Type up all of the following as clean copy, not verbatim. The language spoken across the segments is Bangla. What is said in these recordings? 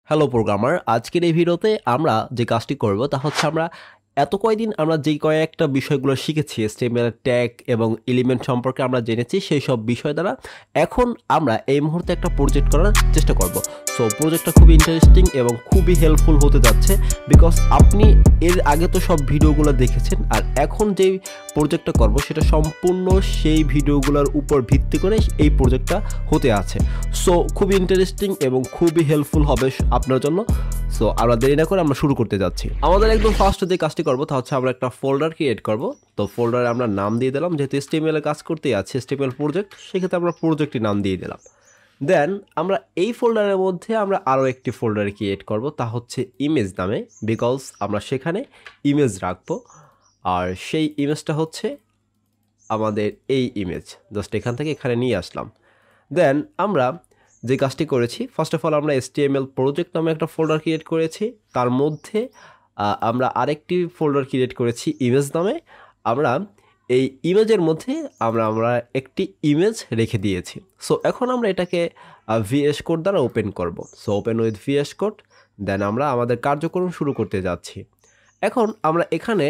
হ্যালো প্রোগ্রামার, আজকের এই ভিডিওতে আমরা যে কাজটি করব তা হচ্ছে আমরা এত কয়দিন আমরা যেই কয়েকটা বিষয়গুলো শিখেছি HTML ট্যাগ এবং এলিমেন্ট সম্পর্কে আমরা জেনেছি সেই সব বিষয় দ্বারা এখন আমরা এই মুহূর্তে একটা প্রজেক্ট করার চেষ্টা করব। সো প্রজেক্টটা খুবই ইন্টারেস্টিং এবং খুবই হেল্পফুল হতে যাচ্ছে বিকজ আপনি এর আগে তো সব ভিডিওগুলো দেখেছেন আর এখন যেই প্রজেক্টটা করব সেটা সম্পূর্ণ সেই ভিডিওগুলোর উপর ভিত্তি করে এই প্রজেক্টটা হতে আছে। সো খুবই ইন্টারেস্টিং এবং খুবই হেল্পফুল হবে আপনার জন্য। সো আমরা দেরি না করে আমরা শুরু করতে যাচ্ছি। আমাদের একদম ফার্স্ট যে কাজটি করবো তা হচ্ছে আমরা একটা ফোল্ডার ক্রিয়েট করব। তো ফোল্ডারে আমরা নাম দিয়ে দিলাম, যেহেতু HTML এ কাজ করতেই আছে HTML প্রজেক্ট, সেক্ষেত্রে আমরা প্রজেক্টটির নাম দিয়ে দিলাম। দেন আমরা এই ফোল্ডারের মধ্যে আমরা আরও একটি ফোল্ডার ক্রিয়েট করব, তা হচ্ছে ইমেজ নামে, বিকজ আমরা সেখানে ইমেজ রাখবো। আর সেই ইমেজটা হচ্ছে আমাদের এই ইমেজ, জাস্ট এখান থেকে এখানে নিয়ে আসলাম। দেন আমরা যে কাজটি করেছি, ফার্স্ট অফ অল আমরা HTML প্রজেক্ট নামে একটা ফোল্ডার ক্রিয়েট করেছি, তার মধ্যে আমরা আরেকটি ফোল্ডার ক্রিয়েট করেছি ইমেজ নামে। আমরা এই ইমেজের মধ্যে আমরা একটি ইমেজ রেখে দিয়েছি। সো এখন আমরা এটাকে VS কোড দ্বারা ওপেন করব। So open with VS code. Then আমরা আমাদের কার্যক্রম শুরু করতে যাচ্ছি। এখন আমরা এখানে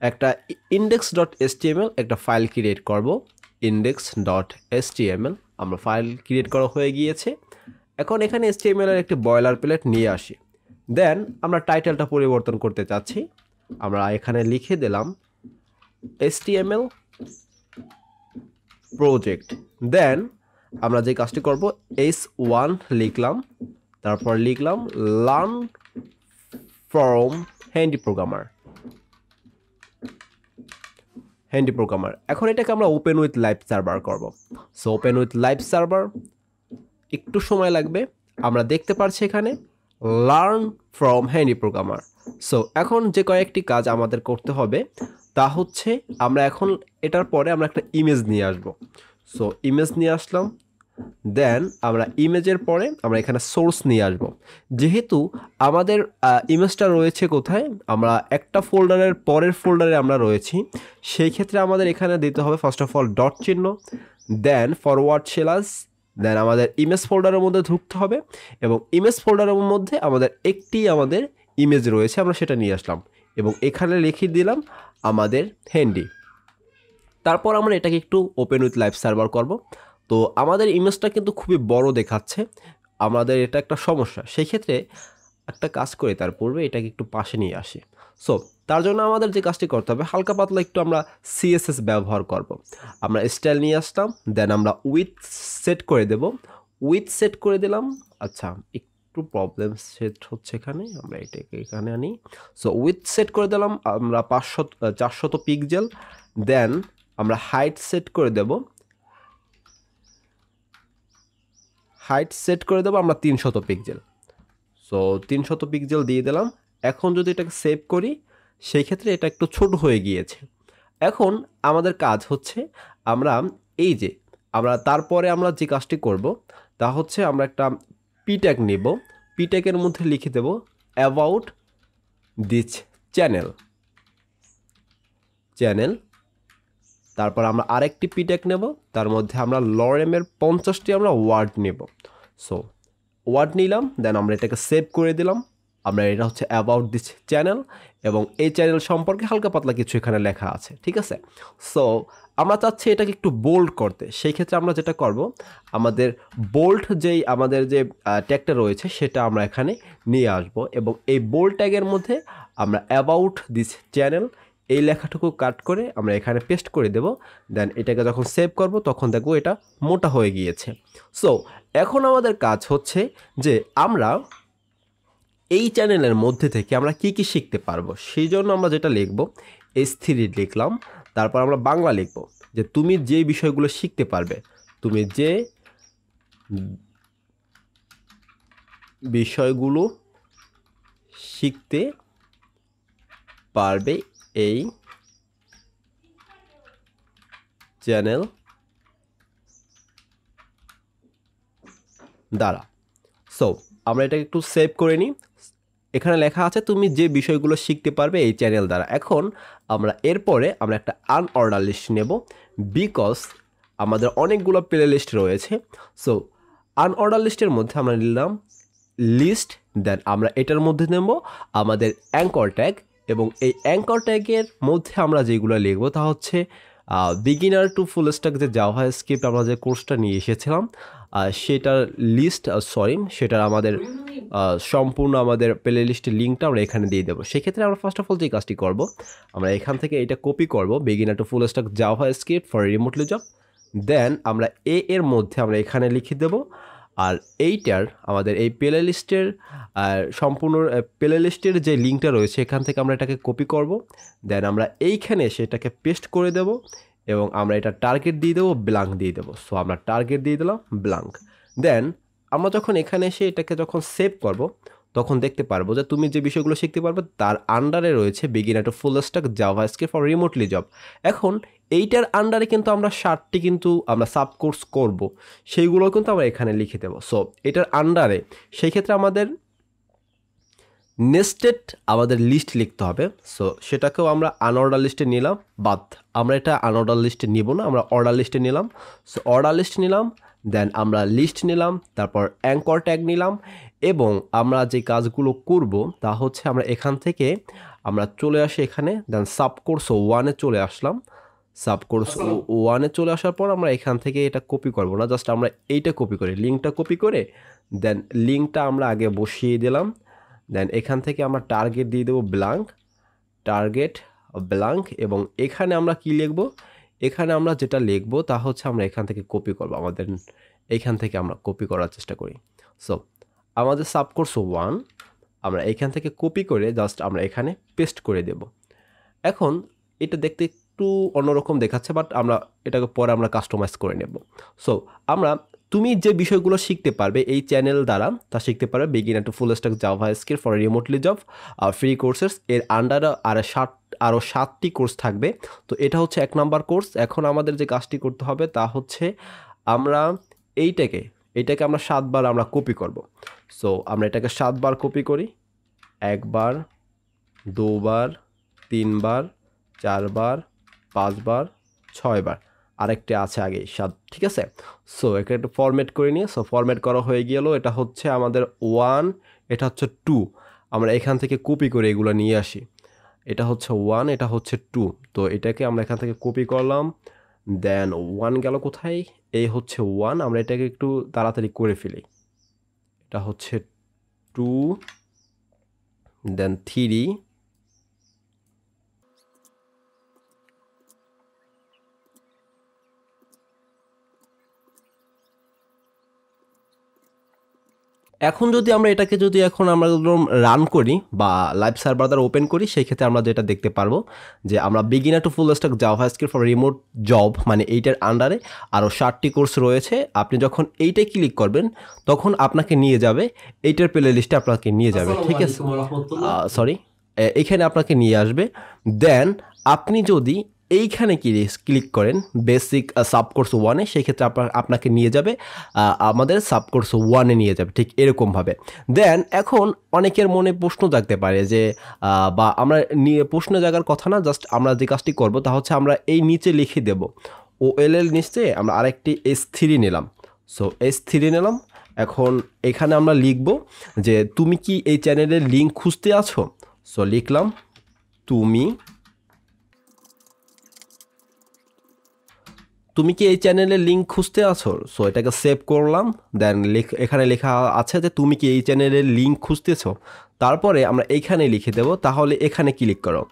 একটা index.html একটা ফাইল ক্রিয়েট করব। index.html আমরা ফাইল ক্রিয়েট করা হয়ে গিয়েছে। এখন এখানে HTML এর একটি বয়লার প্লেট নিয়ে আসি। দেন আমরা টাইটেলটা পরিবর্তন করতে চাচ্ছি, আমরা এখানে লিখে দিলাম HTML প্রজেক্ট। দেন আমরা যে কাজটি করব S1 লিখলাম, তারপর লিখলাম লার্ন ফ্রম হ্যান্ডি প্রোগ্রামার। এখন এটাকে আমরা ওপেন উইথ লাইভ সার্ভার করব। So open with live server, একটু সময় লাগবে। আমরা দেখতে পাচ্ছি এখানে learn from handy programmer. So এখন যে কয়েকটি কাজ আমাদের করতে হবে তা হচ্ছে আমরা এখন এটার পরে আমরা একটা ইমেজ নিয়ে আসব। সো ইমেজ নিয়ে আসলাম। দেন আমরা ইমেজের পরে আমরা এখানে সোর্স নিয়ে আসব। যেহেতু আমাদের ইমেজটা রয়েছে কোথায়, আমরা একটা ফোল্ডারের পরের ফোল্ডারে আমরা রয়েছি, সেই ক্ষেত্রে আমাদের এখানে দিতে হবে ফার্স্ট অফ অল ডট চিহ্ন, দেন ফরওয়ার্ড স্ল্যাশ, দেন আমাদের ইমেজ ফোল্ডারের মধ্যে ঢুকতে হবে এবং ইমেজ ফোল্ডারের মধ্যে আমাদের ইমেজ রয়েছে, আমরা সেটা নিয়ে আসলাম এবং এখানে লিখে দিলাম আমাদের হ্যান্ডি। তারপর আমরা এটাকে একটু ওপেন উইথ লাইভ সার্ভার করব। তো আমাদের ইমেজটা কিন্তু খুবই বড় দেখাচ্ছে, আমাদের এটা একটা সমস্যা। সেই ক্ষেত্রে একটা কাজ করে তার পূর্বে এটাকে একটু পাশে নিয়ে আসি। সো তার জন্য আমাদের যে কাজটি করতে হবে, হালকা পাতলা একটু আমরা CSS ব্যবহার করব। আমরা স্টাইল নিয়ে আসলাম, দেন আমরা উইথ সেট করে দেব, উইথ সেট করে দিলাম। আচ্ছা, একটু প্রবলেম সেট হচ্ছে এখানে, আমরা এটাকে এখানে আনি। সো উইথ সেট করে দিলাম আমরা 400 পিক্সেল। দেন আমরা হাইট সেট করে দেব, আমরা 300 পিক্সেল। সো 300 পিক্সেল দিয়ে দিলাম। এখন যদি এটাকে সেভ করি, সেই ক্ষেত্রে এটা একটু ছোট হয়ে গিয়েছে। এখন আমাদের কাজ হচ্ছে আমরা তারপরে আমরা যে কাজটি করব তা হচ্ছে আমরা একটা পি ট্যাগ নেব। পি ট্যাগের মধ্যে লিখে দেব অ্যাবাউট দিস চ্যানেল। তারপর আমরা আরেকটি পি ট্যাগ নেব, তার মধ্যে আমরা লরেমের 50টি আমরা ওয়ার্ড নেব। সো ওয়ার্ড নিলাম, দেন আমরা এটাকে সেভ করে দিলাম। আমরা এটা হচ্ছে অ্যাবাউট দিস চ্যানেল এবং এই চ্যানেল সম্পর্কে হালকা পাতলা কিছু এখানে লেখা আছে, ঠিক আছে। সো আমরা চাচ্ছি এটাকে একটু বোল্ড করতে, সেই ক্ষেত্রে আমরা যেটা করব, আমাদের আমাদের যে ট্যাগটা রয়েছে সেটা আমরা এখানে নিয়ে আসব এবং এই বোল্ড ট্যাগের মধ্যে আমরা অ্যাবাউট দিস চ্যানেল এই লেখাটুকু কাট করে আমরা এখানে পেস্ট করে দেব। দেন এটাকে যখন সেভ করব তখন দেখব এটা মোটা হয়ে গিয়েছে। সো এখন আমাদের কাজ হচ্ছে যে আমরা এই চ্যানেলের মধ্যে থেকে আমরা কি কি শিখতে পারবো, সেই জন্য আমরা যেটা লিখব S3 লিখলাম। তারপর আমরা বাংলা লিখব যে তুমি যে বিষয়গুলো শিখতে পারবে, তুমি যে বিষয়গুলো শিখতে পারবে এই চ্যানেল দ্বারা। সো আমরা এটাকে একটু সেভ করে নিই। এখানে লেখা আছে তুমি যে বিষয়গুলো শিখতে পারবে এই চ্যানেল দ্বারা। এখন আমরা এরপরে আমরা একটা আনঅর্ডার লিস্ট নেব, বিকজ আমাদের অনেকগুলো প্লে লিস্ট রয়েছে। সো আনঅর্ডার লিস্টের মধ্যে আমরা নিলাম লিস্ট দেন আমরা এটার মধ্যে নেব আমাদের অ্যাঙ্কর ট্যাগ, এবং এই অ্যাঙ্কর ট্যাগের মধ্যে আমরা যেগুলো লিখবো তা হচ্ছে বিগিনার টু ফুল স্ট্যাক যে জাভাস্ক্রিপ্ট আমরা যে কোর্সটা নিয়ে এসেছিলাম সেটার লিস্ট, সেটার আমাদের সম্পূর্ণ আমাদের প্লে লিস্টের লিঙ্কটা আমরা এখানে দিয়ে দেবো। সেক্ষেত্রে আমরা ফার্স্ট অফ অল যে কাজটি করব, আমরা এখান থেকে এটা কপি করব, beginner to full stack JavaScript for remotely job. Then আমরা এর মধ্যে আমরা এখানে লিখে দেব, আর এইটার আমাদের এই প্লে লিস্টের সম্পূর্ণ প্লে লিস্টের যে লিঙ্কটা রয়েছে এখান থেকে আমরা এটাকে কপি করব। দেন আমরা এইখানে সেটাকে পেস্ট করে দেব, এবং আমরা এটা টার্গেট দিয়ে দেবো, ব্ল্যাঙ্ক দিয়ে দেবো। সো আমরা টার্গেট দিয়ে দিলাম ব্ল্যাঙ্ক। দেন আমরা যখন এখানে এসে এটাকে যখন সেভ করব তখন দেখতে পারবো যে তুমি যে বিষয়গুলো শিখতে পারবে তার আন্ডারে রয়েছে beginner to full stack JavaScript for remotely job. এখন এইটার আন্ডারে কিন্তু আমরা 60টি কিন্তু আমরা সাব কোর্স করবো, সেইগুলো কিন্তু আমরা এখানে লিখে দেবো। সো এটার আন্ডারে সেই ক্ষেত্রে আমাদের নেস্টেড আমাদের লিস্ট লিখতে হবে। সো সেটাকেও আমরা আনঅর্ডার লিস্টে নিলাম, বাট আমরা এটা আনঅর্ডার লিস্টে নিব না, আমরা অর্ডার লিস্টে নিলাম। সো অর্ডার লিস্ট নিলাম, দেন আমরা লিস্ট নিলাম, তারপর অ্যাঙ্কর ট্যাগ নিলাম, এবং আমরা যে কাজগুলো করব তা হচ্ছে আমরা এখান থেকে আমরা চলে আসি এখানে, দেন সাবকোর্স 1-এ চলে আসলাম। সাবকোর্স 1-এ চলে আসার পর আমরা এখান থেকে এটা কপি করব না, জাস্ট আমরা এইটা কপি করি, লিঙ্কটা কপি করে দেন লিঙ্কটা আমরা আগে বসিয়ে দিলাম। দেন এখান থেকে আমরা টার্গেট দিয়ে দেবো ব্ল্যাঙ্ক, টার্গেট ব্ল্যাঙ্ক, এবং এখানে আমরা কি লিখব, এখানে আমরা যেটা লিখব তা হচ্ছে আমরা এখান থেকে কপি করব, আমাদের এইখান থেকে আমরা কপি করার চেষ্টা করি। সো আমাদের সাবকোর্স 1 আমরা এখান থেকে কপি করে জাস্ট আমরা এখানে পেস্ট করে দেব। এখন এটা দেখতে একটু অন্যরকম দেখাচ্ছে, বাট আমরা এটাকে পরে আমরা কাস্টমাইজ করে নেব। সো তুমি যে বিষয়গুলো শিখতে পারবে এই চ্যানেল দ্বারা তা শিখতে পারবে beginner to full stack JavaScript for remotely job free courses. এর আন্ডারে আরও 7টি কোর্স থাকবে। তো এটা হচ্ছে 1 নাম্বার কোর্স। এখন আমাদের যে কাজটি করতে হবে তা হচ্ছে আমরা এইটাকে আমরা 7 বার আমরা কপি করব। সো আমরা এটাকে 7 বার কপি করি, 1 বার, 2 বার, 3 বার, 4 বার, 5 বার, 6 বার, আরেকটা আছে আগে 7, ঠিক আছে। সো এটা একটু ফরম্যাট করে নিয়ে, সো ফরম্যাট করা হয়ে গেল। এটা হচ্ছে আমাদের 1, এটা হচ্ছে 2, আমরা এখান থেকে কপি করে এগুলো নিয়ে আসি। এটা হচ্ছে 1, এটা হচ্ছে 2, তো এটাকে আমরা এখান থেকে কপি করলাম। দেন 1 গেল কোথায়, এই হচ্ছে 1, আমরা এটাকে একটু তাড়াতাড়ি করে ফেলি। এটা হচ্ছে 2, দেন 3, এখন যদি আমরা এটাকে এখন আমরা রান করি বা লাইভ সার্ভার দ্বারা ওপেন করি, সেই ক্ষেত্রে আমরা যেটা দেখতে পারবো যে আমরা beginner to full stack JavaScript for remote job মানে এইটার আন্ডারে আরও 60টি কোর্স রয়েছে। আপনি যখন এইটাই ক্লিক করবেন তখন আপনাকে নিয়ে যাবে এইটার প্লে লিস্টে, আপনাকে নিয়ে যাবে, ঠিক আছে, এইখানে আপনাকে নিয়ে আসবে। দেন আপনি যদি এইখানে ক্লিক করেন বেসিক সাবকোর্স 1-এ, সেই ক্ষেত্রে আপনাকে নিয়ে যাবে আমাদের সাবকোর্স 1-এ নিয়ে যাবে, ঠিক এরকমভাবে। দেন এখন অনেকের মনে প্রশ্ন জাগতে পারে যে বা আমরা প্রশ্ন জাগার কথা না, জাস্ট আমরা যে কাজটি করব তা হচ্ছে আমরা এই নিচে লিখে দেব OLL নিচে আমরা আরেকটি S3 নিলাম। সো S3 নিলাম। এখন এখানে আমরা লিখব যে তুমি কি এই চ্যানেলের লিঙ্ক খুঁজতে আছো। সো লিখলাম তুমি কি এই চ্যানেলের লিঙ্ক খুঁজতে আছো। সো এটাকে সেভ করলাম। দেন এখানে লেখা আছে যে তুমি কি এই চ্যানেলের লিঙ্ক খুঁজতেছো। তারপরে আমরা এইখানে লিখে দেব, তাহলে এখানে ক্লিক করো,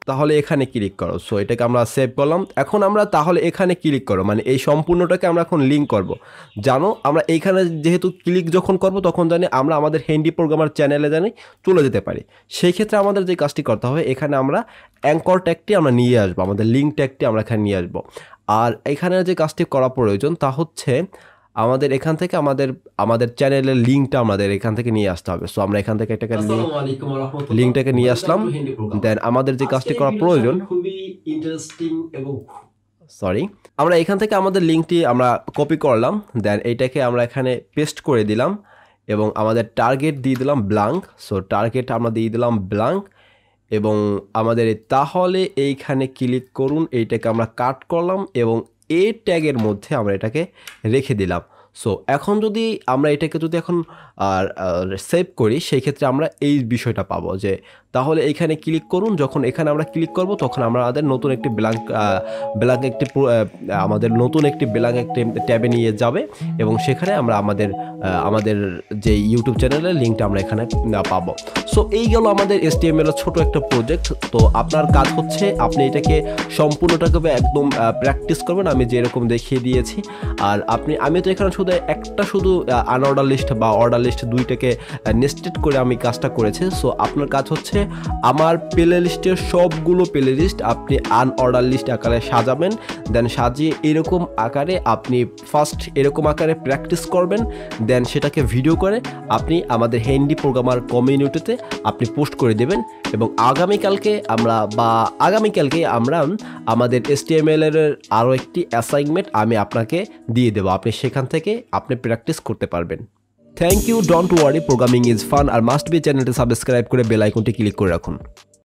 তাহলে এখানে ক্লিক করো, সো এটাকে আমরা সেভ করলাম। এখন আমরা তাহলে এখানে ক্লিক করো মানে এই সম্পূর্ণটাকে আমরা এখন লিঙ্ক করব। জানো আমরা এইখানে যেহেতু ক্লিক যখন করব তখন জানি আমরা আমাদের হ্যান্ডি প্রোগ্রামার চ্যানেলে চলে যেতে পারি। সেই ক্ষেত্রে আমাদের যে কাজটি করতে হবে, এখানে আমরা অ্যাঙ্কর ট্যাগটি আমরা নিয়ে আসবো, আমাদের লিঙ্ক ট্যাগটি আমরা এখানে নিয়ে আসবো। আর এখানে যে কাজটি করা প্রয়োজন তা হচ্ছে আমাদের এখান থেকে আমাদের চ্যানেলের লিঙ্কটা আমাদের এখান থেকে নিয়ে আসতে হবে। সো আমরা এখান থেকে এটাকে লিঙ্কটাকে নিয়ে আসলাম। দেন আমাদের যে কাজটি করা প্রয়োজন, খুবই ইন্টারেস্টিং এবং আমরা এখান থেকে আমাদের লিঙ্কটি আমরা কপি করলাম। দেন এইটাকে আমরা এখানে পেস্ট করে দিলাম এবং আমাদের টার্গেট দিয়ে দিলাম ব্ল্যাঙ্ক। সো টার্গেট আমরা দিয়ে দিলাম ব্ল্যাঙ্ক এবং আমাদের তাহলে এইখানে ক্লিক করুন, এইটাকে আমরা কাট করলাম এবং এই ট্যাগের মধ্যে আমরা এটাকে রেখে দিলাম। সো এখন যদি আমরা এটাকে যদি এখন সেভ করি, সেই ক্ষেত্রে আমরা এই বিষয়টা পাবো যে তাহলে এইখানে ক্লিক করুন। যখন এখানে আমরা ক্লিক করব তখন আমাদের নতুন একটি ব্ল্যাঙ্ক একটি ট্যাবে নিয়ে যাবে এবং সেখানে আমরা আমাদের যে ইউটিউব চ্যানেলের লিঙ্কটা আমরা এখানে পাবো। সো এই গেল আমাদের HTML এর ছোট একটা প্রজেক্ট। তো আপনার কাজ হচ্ছে আপনি এটাকে সম্পূর্ণটাকে একদম প্র্যাকটিস করবেন, আমি যেরকম দেখিয়ে দিয়েছি। আর আমি তো এখানে শুধু আনঅর্ডার লিস্ট বা অর্ডার লিস্ট দুইটাকে নেস্টেড করে আমি কাজটা করেছি। সো আপনার কাজ হচ্ছে আমার প্লে লিস্টের সবগুলো প্লে লিস্ট আপনি আনঅর্ডার লিস্ট আকারে সাজাবেন, দেন সাজিয়ে এরকম আকারে আপনি ফার্স্ট এরকম আকারে প্র্যাকটিস করবেন, দেন সেটাকে ভিডিও করে আপনি আমাদের হ্যান্ডি প্রোগ্রামার কমিউনিটিতে আপনি পোস্ট করে দেবেন এবং আগামীকালকে আমরা আমাদের HTML এর আরও একটি অ্যাসাইনমেন্ট আমি আপনাকে দিয়ে দেবো, আপনি সেখান থেকে আপনি প্র্যাকটিস করতে পারবেন। Thank you, don't worry, programming is fun. আর মাস্ট বি চ্যানেলটি সাবস্ক্রাইব করে বেল আইকনটি ক্লিক করে রাখুন।